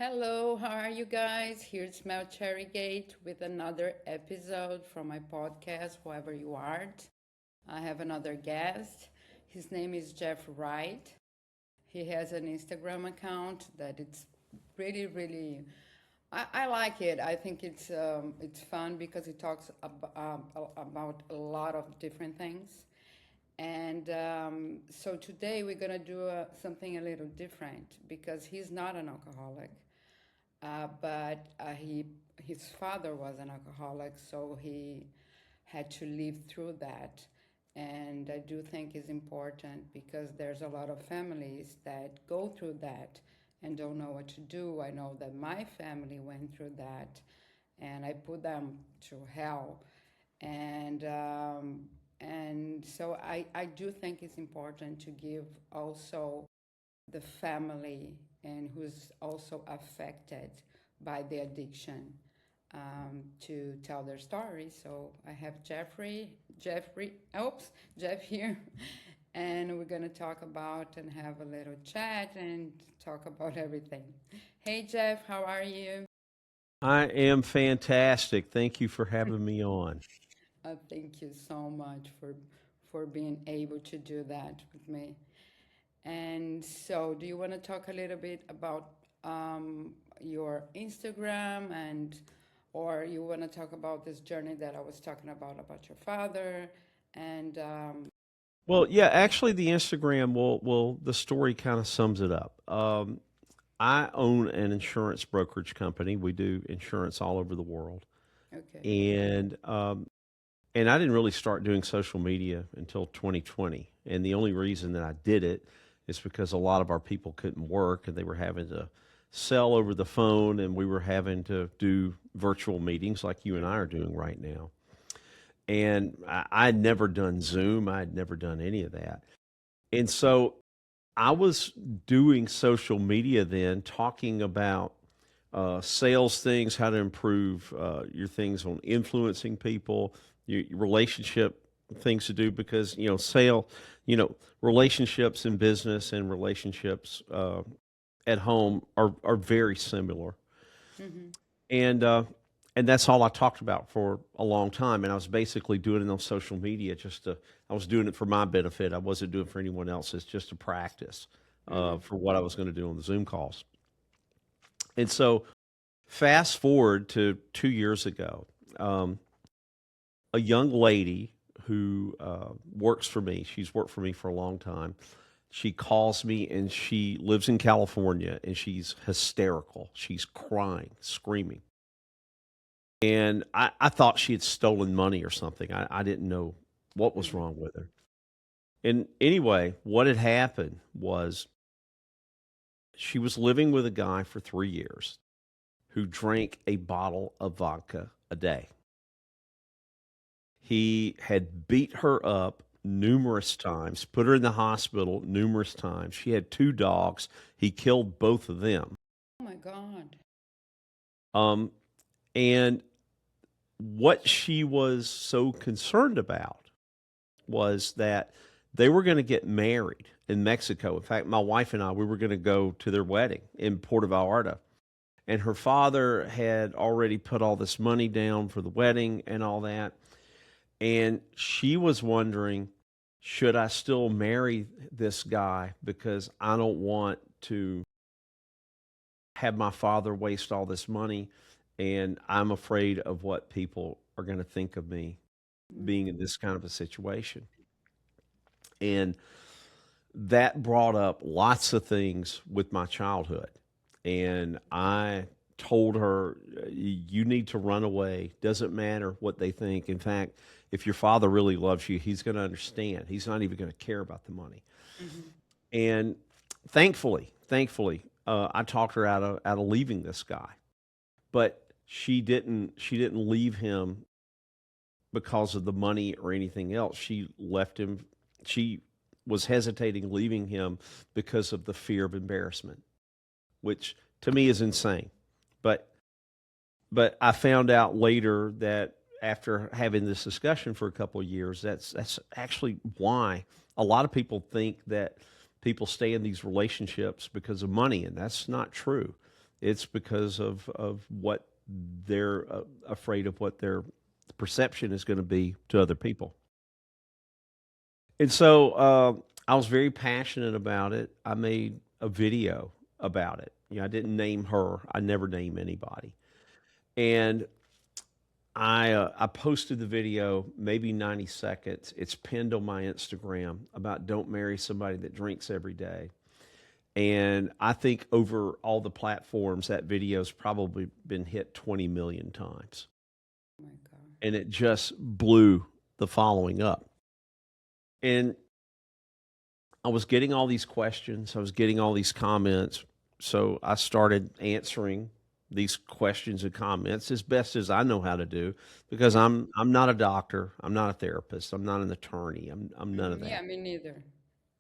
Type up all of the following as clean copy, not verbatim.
Hello, how are you guys? Here's Mel Cherrygate with another episode from my podcast, Whoever You Art. I have another guest. His name is Jeff Wright. He has an Instagram account that it's really. I like it. I think it's fun because he talks about a lot of different things. And so today we're gonna do something a little different because he's not an alcoholic. But his father was an alcoholic, so he had to live through that. And I do think it's important because there's a lot of families that go through that and don't know what to do. I know that my family went through that, and I put them to hell. And so I do think it's important to give also the family and who's also affected by the addiction to tell their story. So I have Jeff here, and we're gonna talk about and have a little chat and talk about everything. Hey Jeff, how are you? I am fantastic. Thank you for having me on. Thank you so much for being able to do that with me. And so, do you want to talk a little bit about your Instagram or you want to talk about this journey that I was talking about your father? And Well, yeah, actually, the Instagram will the story kind of sums it up. I own an insurance brokerage company. We do insurance all over the world, okay. and I didn't really start doing social media until 2020. And the only reason that I did it is because a lot of our people couldn't work, and they were having to sell over the phone, and we were having to do virtual meetings like you and I are doing right now. And I'd never done Zoom. I'd never done any of that. And so I was doing social media then, talking about sales things, how to improve your things on influencing people, your relationship things to do because relationships in business and relationships at home are very similar. Mm-hmm. and uh, and that's all I talked about for a long time. And I was basically doing it on social media I was doing it for my benefit. I wasn't doing it for anyone else's, just to practice Mm-hmm. for what I was going to do on the Zoom calls. And so, fast forward to 2 years ago, um, a young lady who works for me. She's worked for me for a long time. She calls me and she lives in California and she's hysterical. She's crying, screaming. And I thought she had stolen money or something. I didn't know what was Mm-hmm. wrong with her. And anyway, what had happened was she was living with a guy for 3 years who drank a bottle of vodka a day. He had beat her up numerous times, put her in the hospital numerous times. She had two dogs. He killed both of them. Oh my God. Um, and what she was so concerned about was that they were going to get married in Mexico. In fact, my wife and I, we were going to go to their wedding in Puerto Vallarta. And her father had already put all this money down for the wedding and all that. And she was wondering, should I still marry this guy because I don't want to have my father waste all this money and I'm afraid of what people are going to think of me being in this kind of a situation. And that brought up lots of things with my childhood. And I told her, you need to run away. Doesn't matter what they think. In fact, if your father really loves you, he's going to understand. He's not even going to care about the money. Mm-hmm. And thankfully, I talked her out of leaving this guy. But she didn't leave him because of the money or anything else. She left him. She was hesitating leaving him because of the fear of embarrassment, which to me is insane. But I found out later that after having this discussion for a couple of years, that's actually why a lot of people think that people stay in these relationships because of money, and that's not true. It's because of what they're afraid of what their perception is going to be to other people. And so I was very passionate about it. I made a video about it. I didn't name her. I never name anybody. And I posted the video, maybe 90 seconds. It's pinned on my Instagram about don't marry somebody that drinks every day. And I think over all the platforms, that video's probably been hit 20 million times. Oh my God. And it just blew the following up. And I was getting all these questions, I was getting all these comments. So I started answering these questions and comments as best as I know how to do because Yeah. I'm not a doctor, I'm not a therapist, I'm not an attorney, I'm none of Yeah, that. me neither.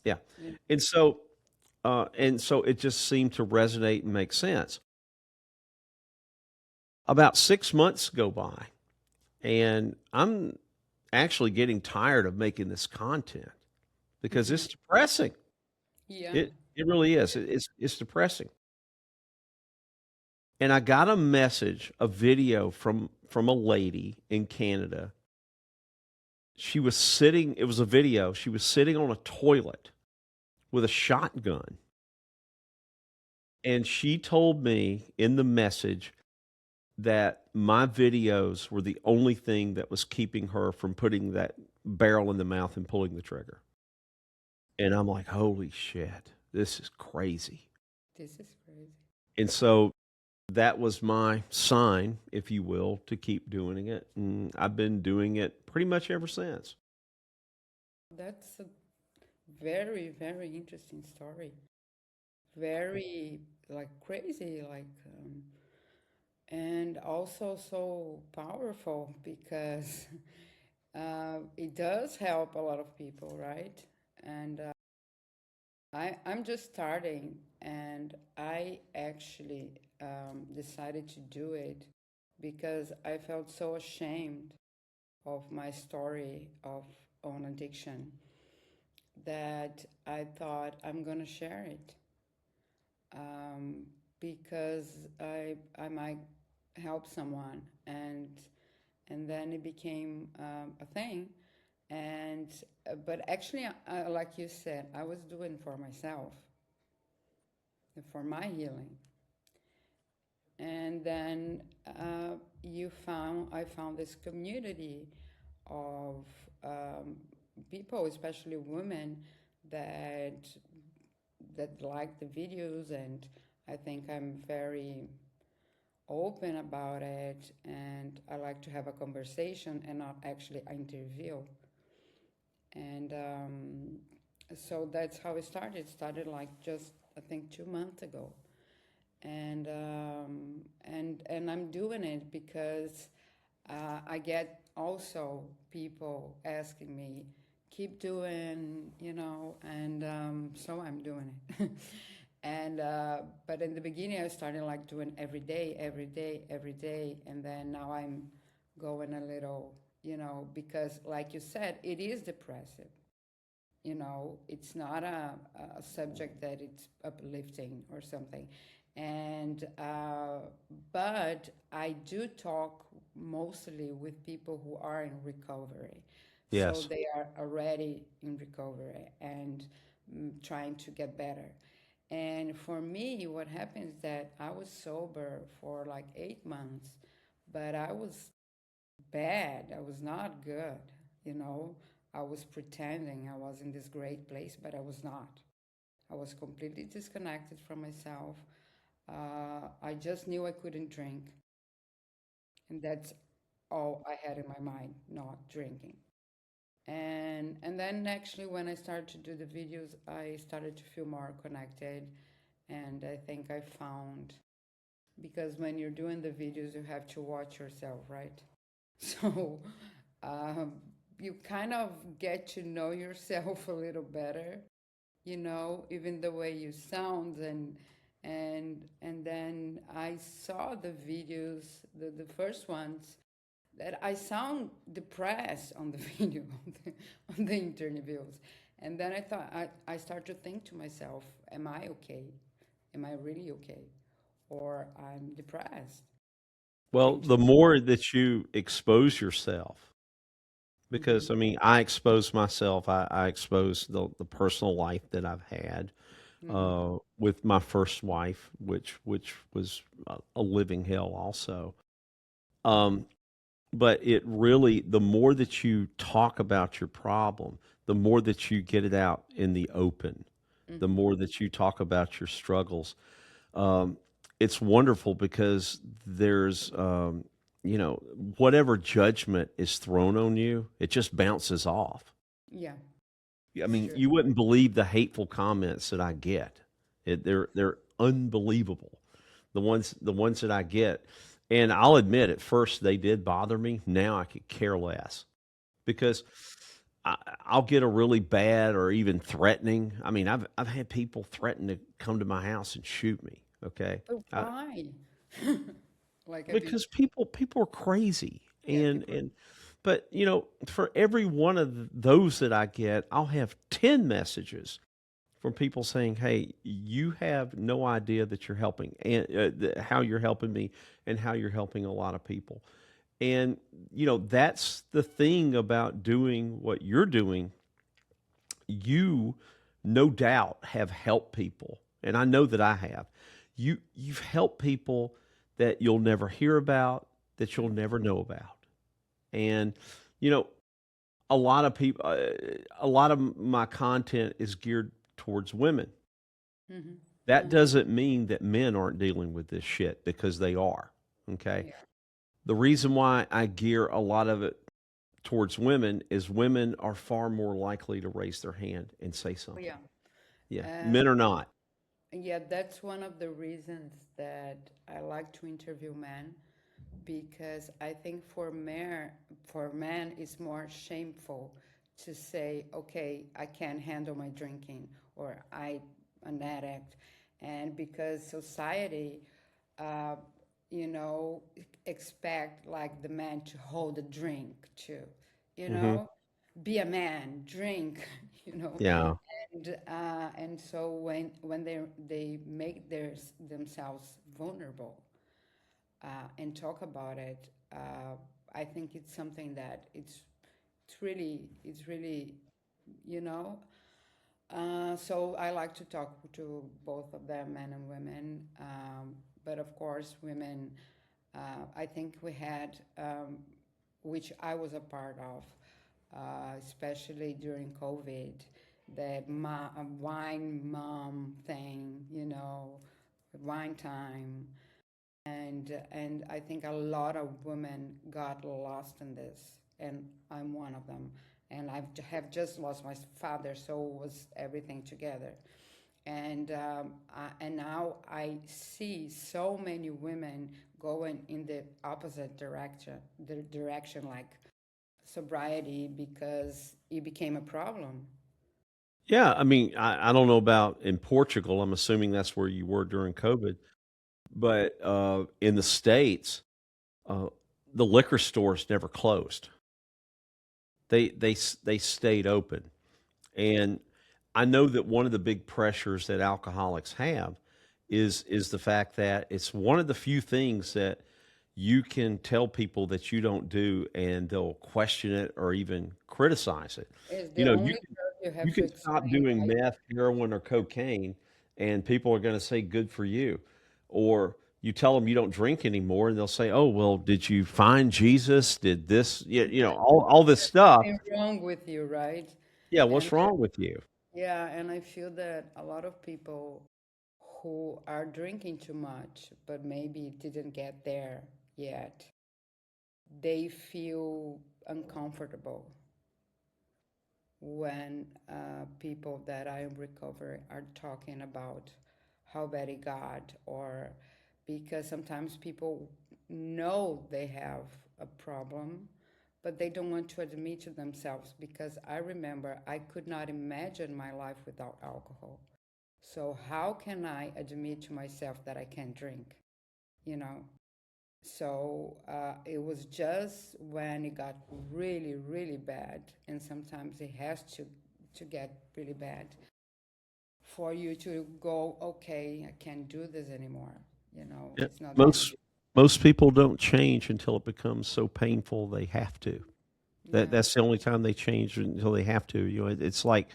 Yeah. Yeah. And so it just seemed to resonate and make sense. About 6 months go by, and I'm actually getting tired of making this content because Hmm. it's depressing. Yeah. It really is. It's depressing. And I got a message, a video from a lady in Canada. She was sitting. It was a video. She was sitting on a toilet with a shotgun, and she told me in the message that my videos were the only thing that was keeping her from putting that barrel in the mouth and pulling the trigger. And I'm like, holy shit, this is crazy. This is crazy. And so that was my sign, if you will, to keep doing it. And I've been doing it pretty much ever since. That's a very, very interesting story. Very like crazy, and also so powerful because it does help a lot of people, right? And I'm just starting, and I actually decided to do it because I felt so ashamed of my story of own addiction that I thought I'm gonna share it um, because I might help someone, and then it became a thing. And but actually, like you said, I was doing for myself, for my healing. And then I found this community of um, people, especially women, that like the videos, and I think I'm very open about it, and I like to have a conversation and not actually interview. And so that's how it started. It started like just I think 2 months ago, and I'm doing it because I get also people asking me, keep doing, and so I'm doing it. And but in the beginning, I started like doing every day, every day, every day, and then now I'm going a little, because like you said, it is depressive. It's not a subject that it's uplifting or something. And but I do talk mostly with people who are in recovery, so Yes. they are already in recovery and trying to get better. And for me, what happened is that I was sober for like 8 months, but I was bad. I was not good, you know. I was pretending I was in this great place, but I was not. I was completely disconnected from myself. I just knew I couldn't drink, and that's all I had in my mind, not drinking. And then actually when I started to do the videos, I started to feel more connected, and I think I found, because when you're doing the videos, you have to watch yourself, right? So um, you kind of get to know yourself a little better, even the way you sound, and then I saw the videos, the first ones, that I sound depressed on the video, on the interviews. And then I started to think to myself, am I okay? Am I really okay? or I'm depressed. Well, And the just, more that you expose yourself, mm-hmm, because I mean, I expose myself. I expose the personal life that I've had mm-hmm, with my first wife, which was a living hell also. mm-hmm, Um, but it really, the more that you talk about your problem, the more that you get it out in the open, the mm-hmm, more that you talk about your struggles. Um, it's wonderful because there's, you know, whatever judgment is thrown on you, it just bounces off. yeah, I it's mean, true. you wouldn't believe the hateful comments that I get. They're unbelievable. The ones that I get, and I'll admit, at first they did bother me. Now I could care less because I'll get a really bad or even threatening. I mean, I've had people threaten to come to my house and shoot me. Okay, But uh, why? Like, have you? because people are crazy, Yeah, and people. and but you know, for every one of those that I get, I'll have 10 messages from people saying, "Hey, you have no idea that you're helping, and how you're helping me, and how you're helping a lot of people." And you know, that's the thing about doing what you're doing. You, no doubt, have helped people, and I know that I have. You've helped people that you'll never hear about, that you'll Mm-hmm, never know about, and you know, a lot of people, a lot of my content is geared towards women. mm-hmm, That mm-hmm. doesn't mean that men aren't dealing with this shit, because they are. Okay. Yeah, The reason why I gear a lot of it towards women is women are far more likely to raise their hand and say oh, something. yeah. Yeah. Uh, Men are not. yeah, that's one of the reasons that I like to interview men because I think for men it's more shameful to say, okay, I can't handle my drinking or I an addict, and because society, uh, you know, expect like the man to hold a drink to, you Hmm. know, be a man, drink, you know, Yeah. and so when they make themselves vulnerable and talk about it, I think it's something that it's really, you know. So I like to talk to both of them, men and women. But of course, women. I think we had, which I was a part of, especially during COVID, the wine mom thing, you know, wine time, and I think a lot of women got lost in this, and I'm one of them. And have just lost my father, so was everything together. And now I see so many women going in the opposite direction, the direction like sobriety, because it became a problem. Yeah. I mean, I don't know about in Portugal. I'm assuming that's where you were during COVID. But in the States, uh, the liquor stores never closed. They stayed open. And I know that one of the big pressures that alcoholics have is the fact that it's one of the few things that you can tell people that you don't do, and they'll question it or even criticize it. It's You the know, only girl you you have to can stop explain doing why. meth, heroin, or cocaine, and people are going to say good for you. Or you tell them you don't drink anymore, and they'll say, "Oh, well, did you find Jesus? Did this, you know, all this There's stuff? something wrong with you, right? Yeah, And what's wrong with you?" yeah, and I feel that a lot of people who are drinking too much, but maybe didn't get there yet, they feel uncomfortable when people that I am recovering are talking about how bad it got, or because sometimes people know they have a problem, but they don't want to admit to themselves. Because I remember I could not imagine my life without alcohol. So, how can I admit to myself that I can't drink? You know? So it was just when it got really, really bad, and sometimes it has to get really bad for you to go, okay, I can't do this anymore. Yeah. it's not gonna Most be. most people don't change until it becomes so painful they have to. Yeah, That's the only time they change until they have to. It's like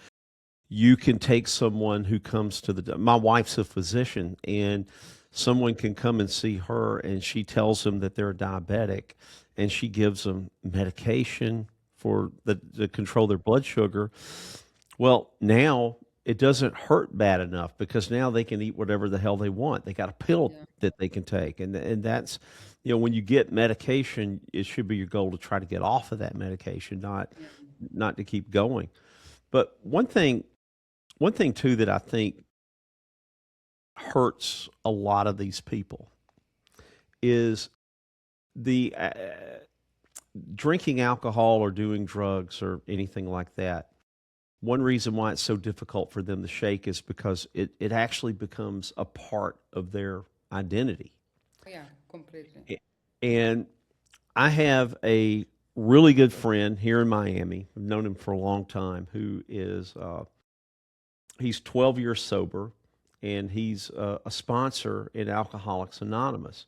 you can take someone who comes to my wife's a physician, and someone can come and see her and she tells them that they're diabetic, and she gives them medication for to control their blood sugar. Well, now it doesn't hurt bad enough because now they can eat whatever the hell they want. They got a pill yeah, that they can take, and that's when you get medication, it should be your goal to try to get off of that medication, yeah, not to keep going. But one thing too that I think hurts a lot of these people is the drinking alcohol or doing drugs or anything like that. One reason why it's so difficult for them to shake is because it actually becomes a part of their identity. yeah, completely. And I have a really good friend here in Miami. I've known him for a long time. Who is he's 12 years sober, and he's a sponsor in Alcoholics Anonymous.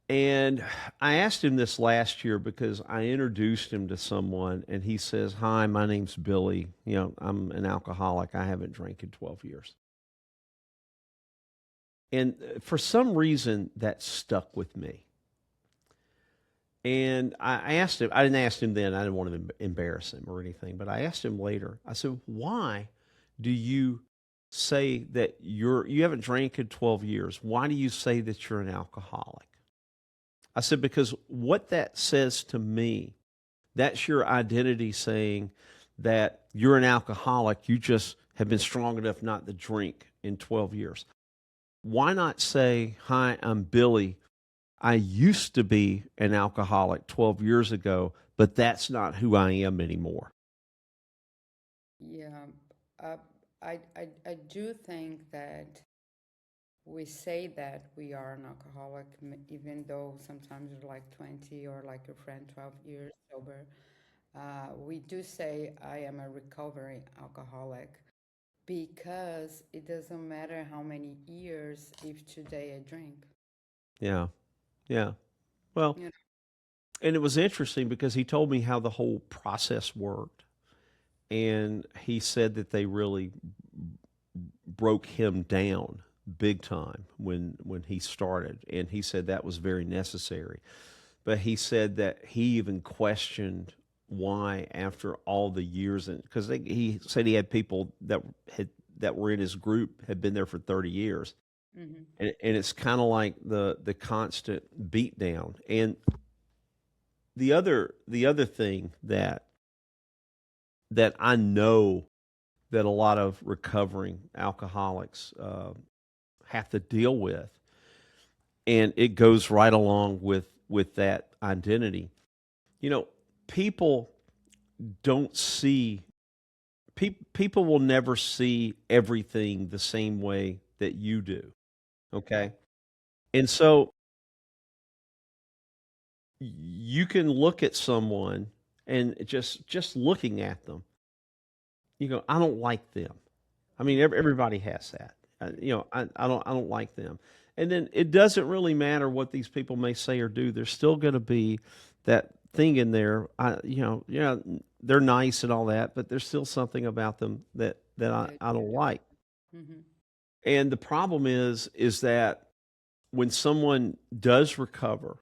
And I asked him this last year because I introduced him to someone, and he says, "Hi, my name's Billy. I'm an alcoholic. I haven't drank in 12 years." And for some reason, that stuck with me. And I asked him, I didn't ask him then, I didn't want to embarrass him or anything, but I asked him later, I said, "Why do you say that you haven't drank in 12 years? Why do you say that you're an alcoholic?" I said, "Because what that says to me, that's your identity saying that you're an alcoholic. You just have been strong enough not to drink in 12 years. Why not say, 'Hi, I'm Billy. I used to be an alcoholic 12 years ago, but that's not who I am anymore.'" Yeah, uh, I do think that we say that we are an alcoholic, even though sometimes we're like 20 or like your friend 12 years sober. We do say I am a recovery alcoholic because it doesn't matter how many years if today I drink. Yeah. Yeah. Well, You know? and it was interesting because he told me how the whole process worked. And he said that they really broke him down big time when he started, and he said that was very necessary. But he said that he even questioned why, after all the years, and because he said he had people had that were in his group had been there for 30 years, Hmm. and it's kind of like the constant beat down. And the other thing that I know that a lot of recovering alcoholics have to deal with, and it goes right along with that identity. You know, people don't see people will never see everything the same way that you do. Okay, and so you can look at someone, and just looking at them, you go, "I don't like them." I mean, everybody has that. I don't like them. And then it doesn't really matter what these people may say or do. There's still going to be that thing in there. Yeah, they're nice and all that, but there's still something about them that I, Yeah, I you don't don't like. like. Hmm. And the problem is that when someone does recover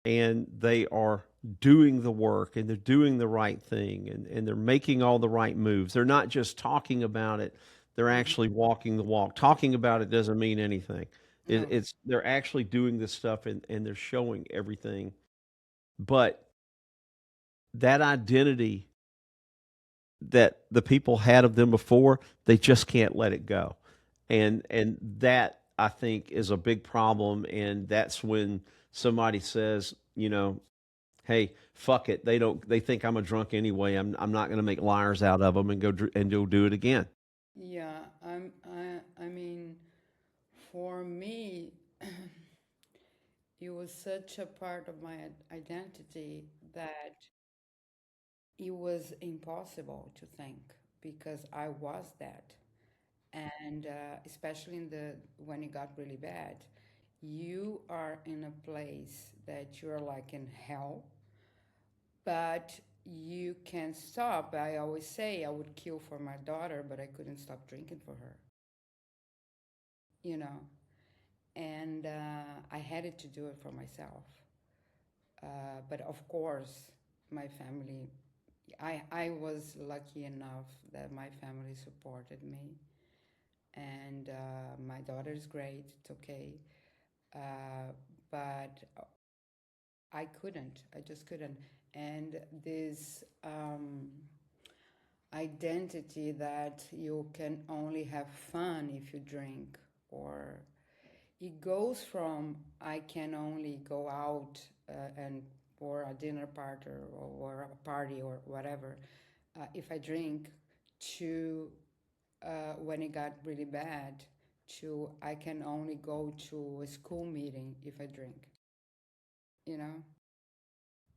and they are doing the work and they're doing the right thing, and they're making all the right moves. They're not just talking about it, they're Hmm. actually walking the walk. Talking about it doesn't mean anything. No. It's they're actually doing this stuff, and they're showing everything. But that identity that the people had of them before, they just can't let it go. And that, I think, is a big problem. And that's when somebody says, "Hey, fuck it. They think I'm a drunk anyway. I'm not going to make liars out of them and go do it again." Yeah, I mean, for me, it was such a part of my identity that it was impossible to think because I was that. And especially in the when it got really bad, you are in a place that you're like in hell, but you can stop. I always say I would kill for my daughter, but I couldn't stop drinking for her, you know. And I had to do it for myself. But of course, my family, I was lucky enough that my family supported me. And my daughter is great, it's okay. Uh, but I couldn't, I just couldn't. And this identity that you can only have fun if you drink, or it goes from I can only go out and for a dinner party or a party or whatever if I drink, to when it got really bad, to I can only go to a school meeting if I drink, you know,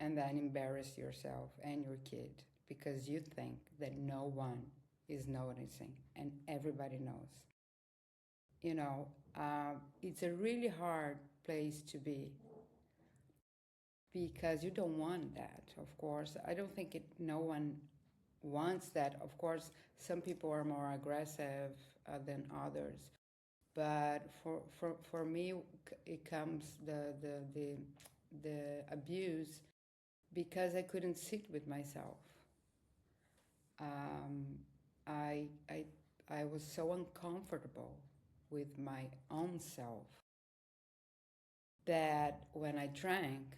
and then embarrass yourself and your kid because you think that no one is noticing and everybody knows. You know, it's a really hard place to be because you don't want that, of course. I don't think no one wants that. Of course, some people are more aggressive than others. But for me, it comes the abuse because I couldn't sit with myself. Um, I, I, I was so uncomfortable with my own self that when I drank,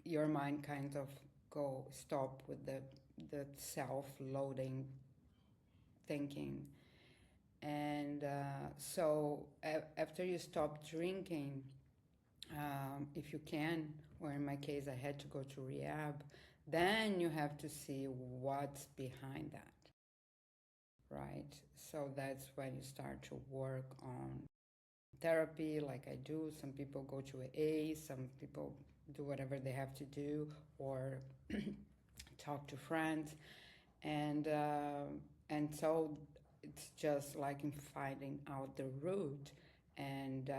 your mind kind of go stop with the self-loading thinking. And so after you stop drinking, if you can, or in my case, I had to go to rehab, then you have to see what's behind that, right? So that's when you start to work on therapy, like I do. Some people go to AA, some people do whatever they have to do, or talk to friends, and so it's just like in finding out the root, and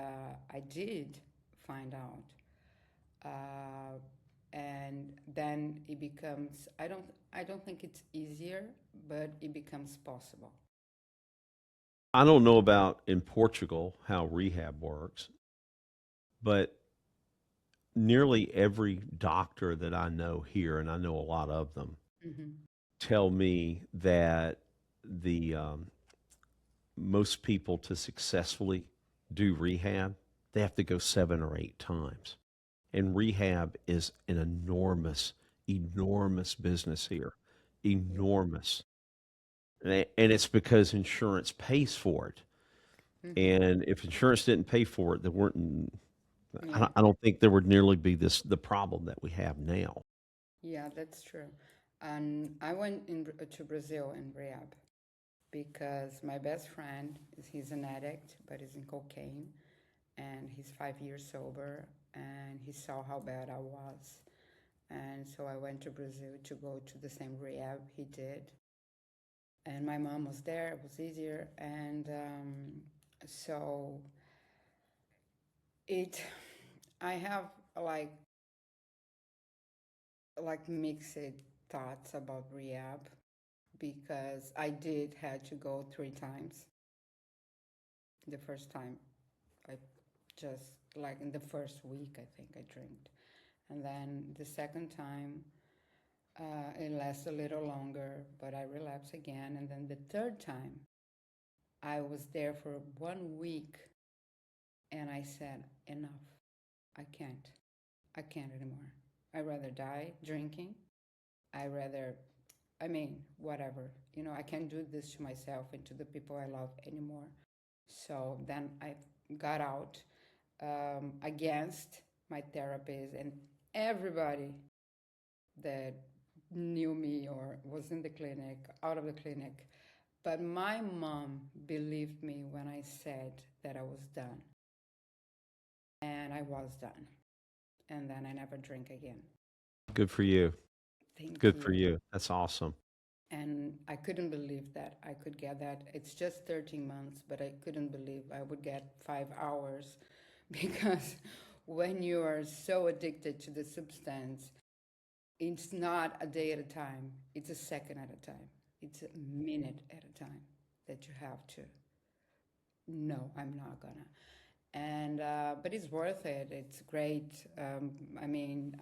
I did find out, uh, and then it becomes I don't think it's easier, but it becomes possible. I don't know about in Portugal how rehab works, but nearly every doctor that I know here, and I know a lot of them, Hmm. tell me that the most people to successfully do rehab, they have to go 7 or 8 times. And rehab is an enormous, enormous business here. Enormous. And it's because insurance pays for it. Hmm. And if insurance didn't pay for it, there weren't. Yeah, I don't think there would nearly be the problem that we have now. yeah, that's true. And I went to Brazil in rehab because my best friend he's an addict, but he's in cocaine, and he's 5 years sober, and he saw how bad I was. And so I went to Brazil to go to the same rehab he did. And my mom was there, it was easier. And so it, I have like, mixed thoughts about rehab because I did had to go 3 times. The first time, I just like in the first week, I think I drank. And then the second time, it lasts a little longer, but I relapse again. And then the third time, I was there for 1 week and I said, enough. I can't. I can't anymore. I'd rather die drinking. I rather, I mean, whatever. I can't do this to myself and to the people I love anymore. So then I got out against my therapist and everybody that knew me or was in the clinic, out of the clinic. But my mom believed me when I said that I was done. And I was done. And then I never drink again. Good for you. Thank Good for you. you. That's awesome. And I couldn't believe that I could get that. It's just 13 months, but I couldn't believe I would get 5 hours because when you are so addicted to the substance, it's not a day at a time, it's a second at a time, it's a minute at a time that you have to. No, I'm not gonna. And but it's worth it. It's great. I mean,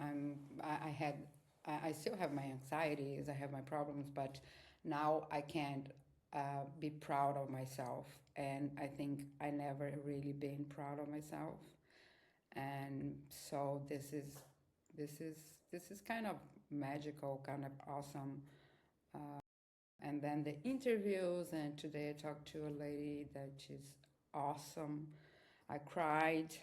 I had I still have my anxieties. I have my problems, but now I can't be proud of myself. And I think I never really been proud of myself. And so this is this is kind of magical, kind of awesome. And then the interviews, and today I talked to a lady that she's awesome. I cried.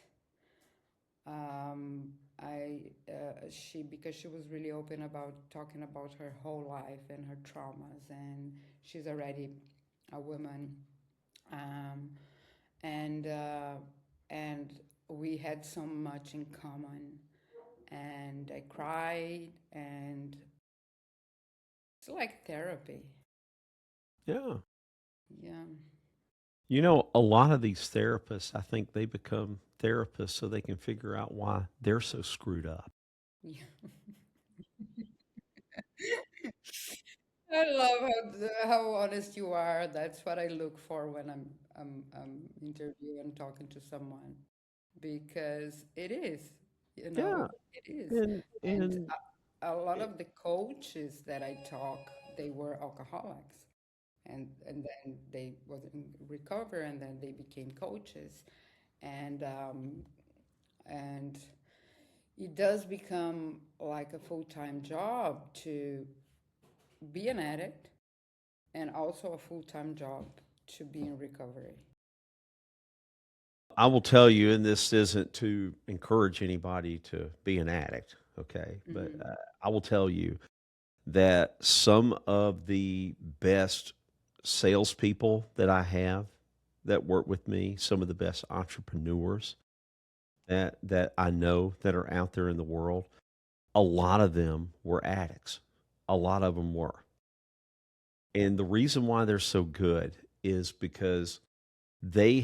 She because she was really open about talking about her whole life and her traumas, and she's already a woman, um, and uh, and we had so much in common, and I cried, and it's like therapy. Yeah. Yeah. You know, a lot of these therapists, I think they become therapists so they can figure out why they're so screwed up. Yeah. I love how honest you are. That's what I look for when I'm interviewing, talking to someone, because it is, you know, Yeah. it is. And And a lot it, of the coaches that I talk, they were alcoholics, and then they wasn't recover, and then they became coaches, and um, and it does become like a full-time job to be an addict and also a full-time job to be in recovery. I will tell you, and this isn't to encourage anybody to be an addict, okay? But Hmm. I will tell you that some of the best salespeople that I have that work with me, some of the best entrepreneurs that I know that are out there in the world, a lot of them were addicts. A lot of them were. And the reason why they're so good is because they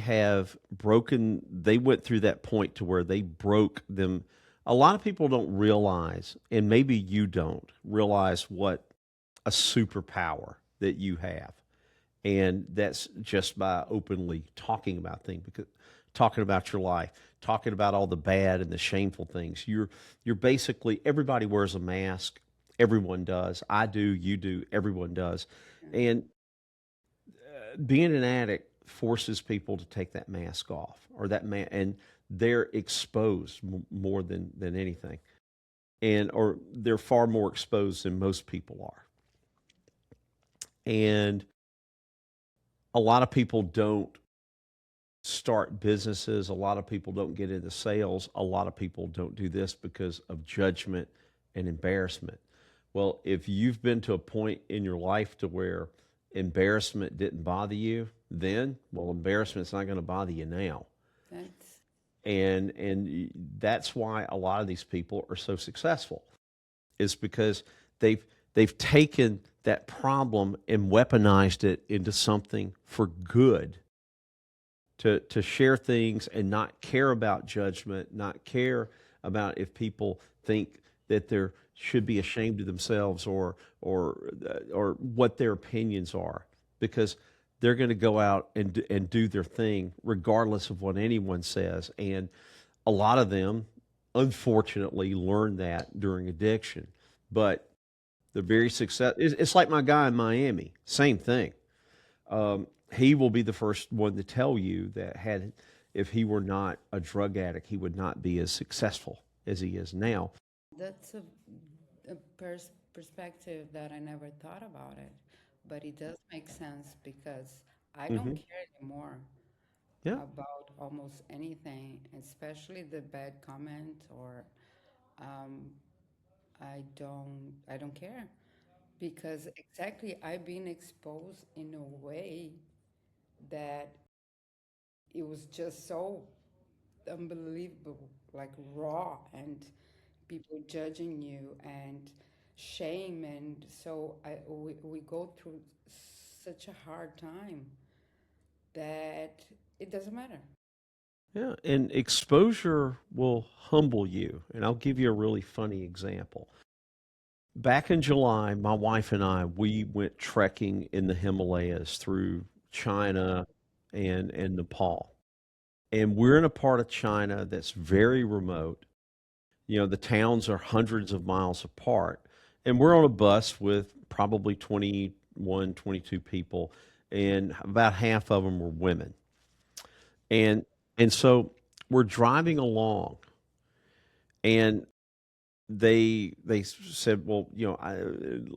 went through that point to where they broke them. A lot of people don't realize, and maybe you don't realize what a superpower that you have. And that's just by openly talking about things, because talking about your life, talking about all the bad and the shameful things. You're basically, everybody wears a mask. Everyone does. I do, you do, everyone does. Yeah. And being an addict forces people to take that mask off, or and they're exposed more than anything. And or they're far more exposed than most people are. And a lot of people don't start businesses. A lot of people don't get into sales. A lot of people don't do this because of judgment and embarrassment. Well, if you've been to a point in your life to where embarrassment didn't bother you, then, well, embarrassment's not going to bother you now. That's And that's why a lot of these people are so successful, is because they've they've taken that problem and weaponized it into something for good, to share things and not care about judgment, not care about if people think that they should be ashamed of themselves, or what their opinions are, because they're going to go out and do their thing regardless of what anyone says. And a lot of them, unfortunately, learn that during addiction. But the very success, it's like my guy in Miami, same thing. He will be the first one to tell you that, had if he were not a drug addict, he would not be as successful as he is now. that's a perspective that I never thought about it, but it does make sense because I don't Hmm. care anymore Yeah. about almost anything, especially the bad comment or um, I don't care because exactly I've been exposed in a way that it was just so unbelievable, like raw, and people judging you, and shame, and so we go through such a hard time that it doesn't matter. Yeah, and exposure will humble you. And I'll give you a really funny example. Back in July, my wife and I, we went trekking in the Himalayas through China and Nepal. And we're in a part of China that's very remote. You know, the towns are hundreds of miles apart. And we're on a bus with probably 21, 22 people, and about half of them were women. And and so we're driving along, and they said, well,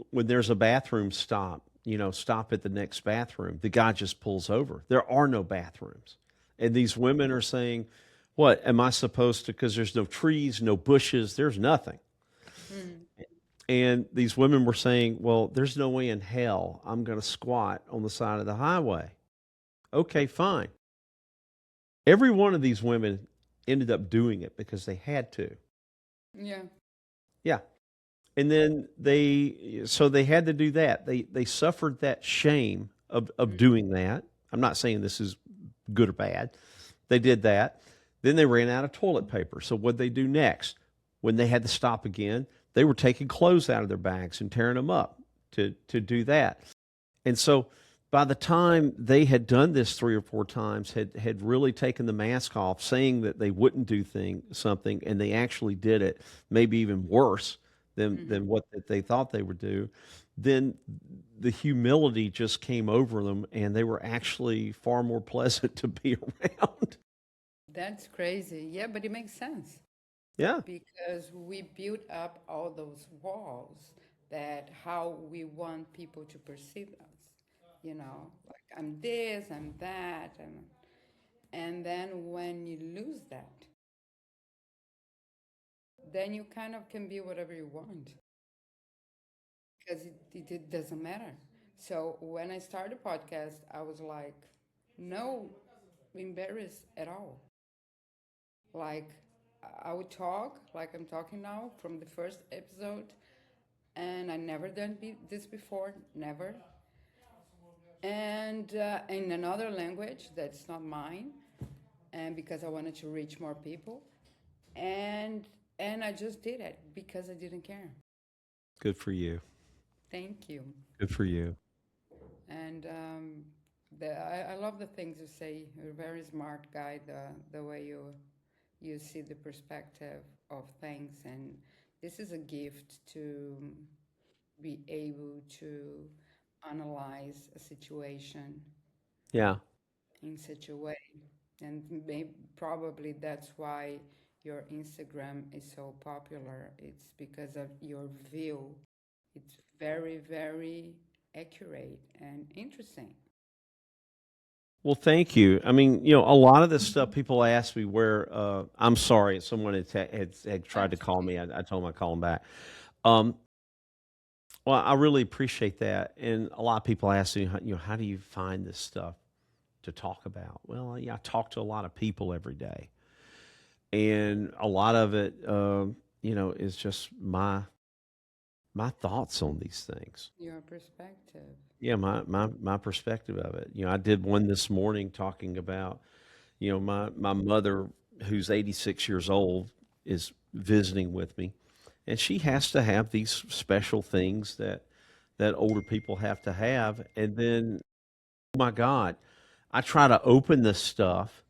when there's a bathroom stop, stop at the next bathroom. The guy just pulls over. There are no bathrooms, and these women are saying, what am I supposed to, because there's no trees, no bushes, there's nothing. Mm. And these women were saying, well, there's no way in hell I'm going to squat on the side of the highway. Okay, fine. Every one of these women ended up doing it because they had to. Yeah. Yeah. And then they had to do that. They suffered that shame of Mm. doing that. I'm not saying this is good or bad. They did that. Then they ran out of toilet paper. So what they do next? When they had to stop again, they were taking clothes out of their bags and tearing them up to do that. And so by the time they had done this 3 or 4 times, had really taken the mask off, saying that they wouldn't do something, and they actually did it, maybe even worse than Hmm. what that they thought they would do, then the humility just came over them, and they were actually far more pleasant to be around. That's crazy. Yeah, but it makes sense Yeah. because we built up all those walls that how we want people to perceive us. Like I'm this, I'm that, and then when you lose that, then you kind of can be whatever you want because it doesn't matter. So when I started a podcast, I was like, no embarrassed at all. Like I would talk like I'm talking now from the first episode, and I never done this before, never. And in another language that's not mine, and because I wanted to reach more people, and I just did it because I didn't care. Good for you. Thank you. Good for you. And I love the things you say. You're a very smart guy. The way you see the perspective of things, and this is a gift to be able to analyze a situation Yeah. in such a way. And probably that's why your Instagram is so popular. It's because of your view. It's very, very accurate and interesting. Well, thank you. I mean, a lot of this stuff people ask me where, I'm sorry, someone had tried to That's call okay. me. I told them I'd call them back. Um, well, I really appreciate that. And a lot of people ask me, how do you find this stuff to talk about? Well, yeah, I talk to a lot of people every day. And a lot of it, is just my thoughts on these things. Your perspective. Yeah, my perspective of it. I did one this morning talking about, my mother, who's 86 years old, is visiting with me, and she has to have these special things that older people have to have. And then, oh my God, I try to open this stuff,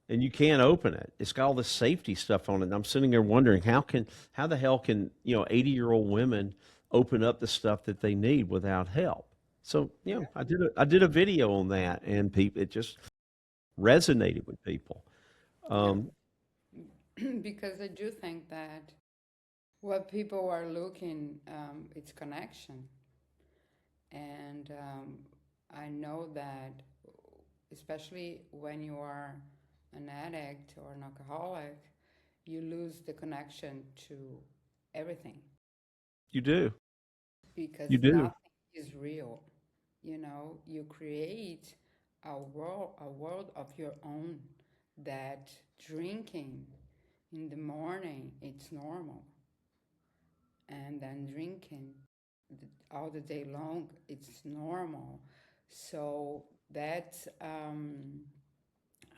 and you can't open it. It's got all this safety stuff on it. And I'm sitting there wondering how the hell can 80-year-old women open up the stuff that they need without help? So Yeah. I did a video on that, and people, it just resonated with people. Yeah. Um, Because I do think that what people are looking, it's connection. And I know that, especially when you are an addict or an alcoholic, you lose the connection to everything you do, because you do. nothing is real. You create a world of your own that drinking in the morning, it's normal. and then drinking all the day long. It's normal. So that's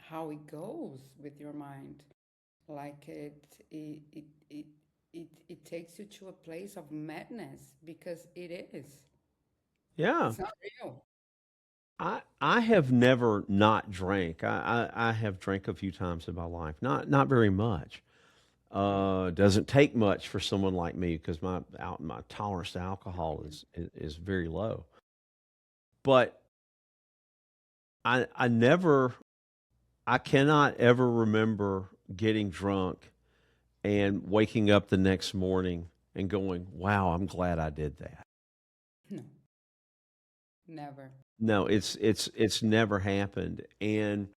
how it goes with your mind. Like it takes you to a place of madness because it is. Yeah. It's not real. I have never not drank. I have drank a few times in my life. Not very much. Doesn't take much for someone like me because my tolerance to alcohol is very low. But I never I cannot ever remember getting drunk and waking up the next morning and going, "Wow, I'm glad I did that." No, never. No, it's never happened. And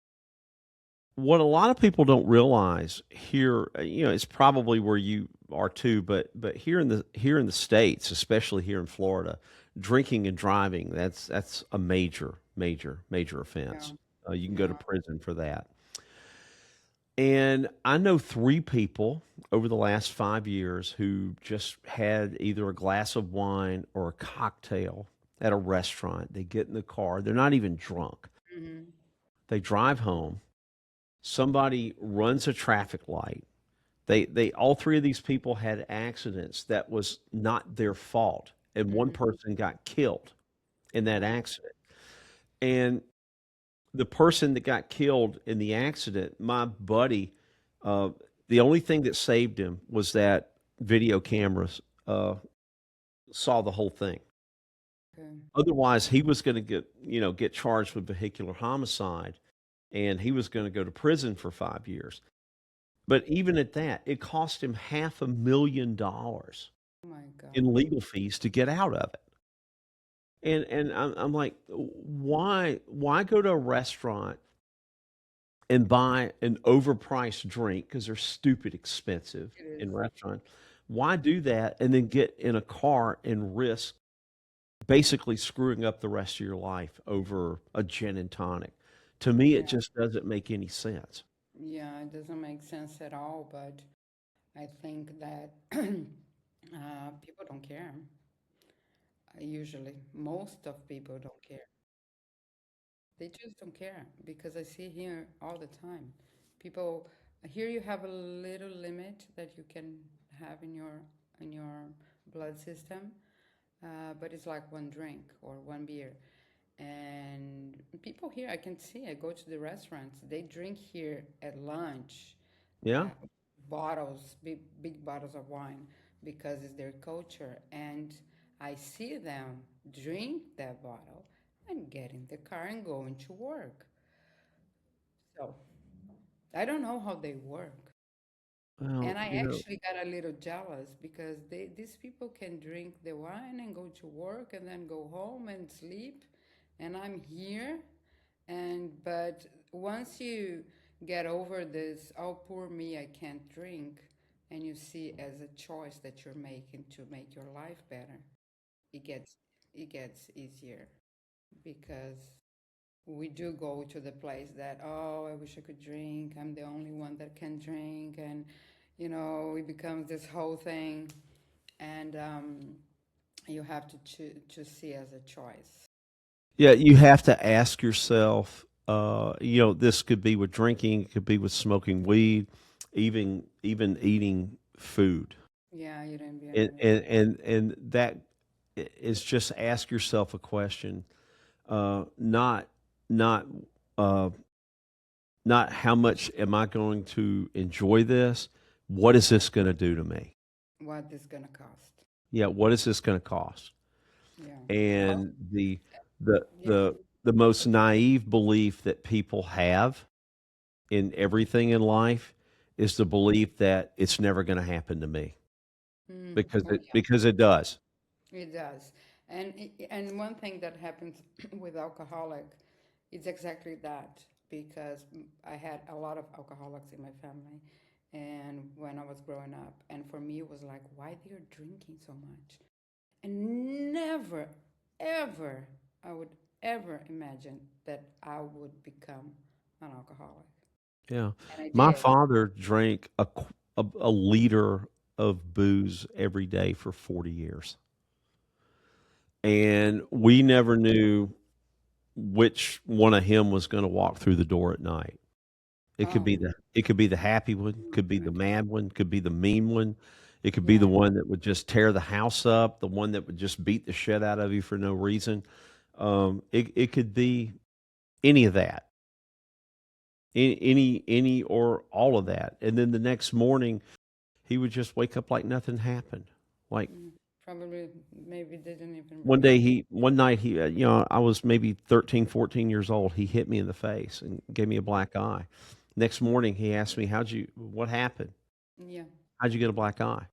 what a lot of people don't realize here, it's probably where you are too, but here in the states, especially here in Florida, drinking and driving, that's a major Yeah, offense. You can go to yeah. prison for that. And I know three people over the last 5 years who just had either a glass of wine or a cocktail at a restaurant. They get in the car, they're not even drunk. Hmm. They drive home. Somebody runs a traffic light. They all three of these people had accidents that was not their fault, and one Hmm. person got killed in that Wow. accident. And the person that got killed in the accident, my buddy, uh, the only thing that saved him was that video cameras saw the whole thing. Okay. Otherwise, he was going to get charged with vehicular homicide, and he was going to go to prison for 5 years. But even at that, it cost him $500,000 Oh my in God. legal fees to get out of it. And I'm like, why go to a restaurant and buy an overpriced drink because they're stupid expensive It is. in restaurants? Why do that and then get in a car and risk basically screwing up the rest of your life over a gin and tonic? To me, it Yeah. just doesn't make any sense. Yeah, it doesn't make sense at all, but I think that people don't care. Usually, most of people don't care. They just don't care because I see here all the time. People here you have a little limit that you can have in your blood system, but it's like one drink or one beer. And people here, I can see, I go to the restaurants, they drink here at lunch, Yeah. uh, bottles, big bottles of wine, because it's their culture. And I see them drink that bottle and get in the car and go into work. So I don't know how they work. Well, And I actually got a little jealous because these people can drink the wine and go to work and then go home and sleep. And I'm here. But once you get over this, oh, poor me, I can't drink, and you see as a choice that you're making to make your life better, it gets it gets easier because we do go to the place that, oh, I wish I could drink. I'm the only one that can drink, and it becomes this whole thing, and you have to see as a choice. yeah, you have to ask yourself, this could be with drinking, it could be with smoking weed, even eating food. Yeah, you didn't be And that is just ask yourself a question, not not uh, not how much am I going to enjoy this? What is this going to do to me? what this gonna cost. Yeah, what is this going to cost? Yeah, cost. And the Yeah. the the most naive belief that people have in everything in life is the belief that it's never going to happen to me because Oh it yeah, because it does. it does. And one thing that happens with alcoholic is exactly that because I had a lot of alcoholics in my family, and when I was growing up, and for me it was like, why they're drinking so much? And never, ever, I would ever imagine that I would become an alcoholic, Yeah. and I My did. father drank a liter. of booze every day for 40 years. And we never knew which one of him was going to walk through the door at night. Oh, It could be the happy one, my could be the goodness. mad one, could be the mean one. It could be the Yeah. one that would just tear the house up, the one that would just beat the shit out of you for no reason. It could be any of that, any or all of that. And then the next morning, he would just wake up like nothing happened. Like Mm, probably maybe didn't even one day remember. one night I was maybe 13, 14 years old. He hit me in the face and gave me a black eye. Next morning, he asked me, what happened? Yeah. How'd you get a black eye?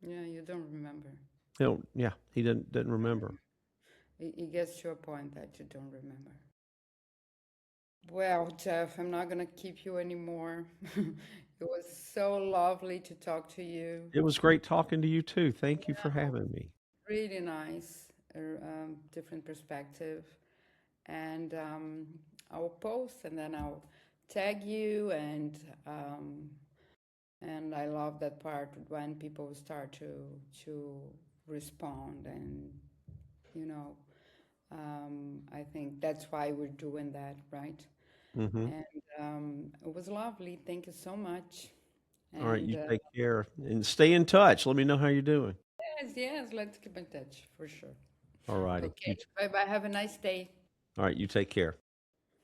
Yeah, you don't remember. Yeah, he didn't remember. It gets to a point that you don't remember. Well, Jeff, I'm not gonna keep you anymore. It was so lovely to talk to you. It was great talking to you too. Thank you for having me. Really nice, different perspective. And I'll post and then I'll tag you and I love that part when people start to respond and you know I think that's why we're doing that, right? Hmm. And it was lovely. Thank you so much. All right, And you take care and stay in touch. Let me know how you're doing. yes, yes, let's keep in touch for sure. All righty. Okay, bye bye. Have a nice day. All right, you take care.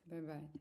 Bye bye.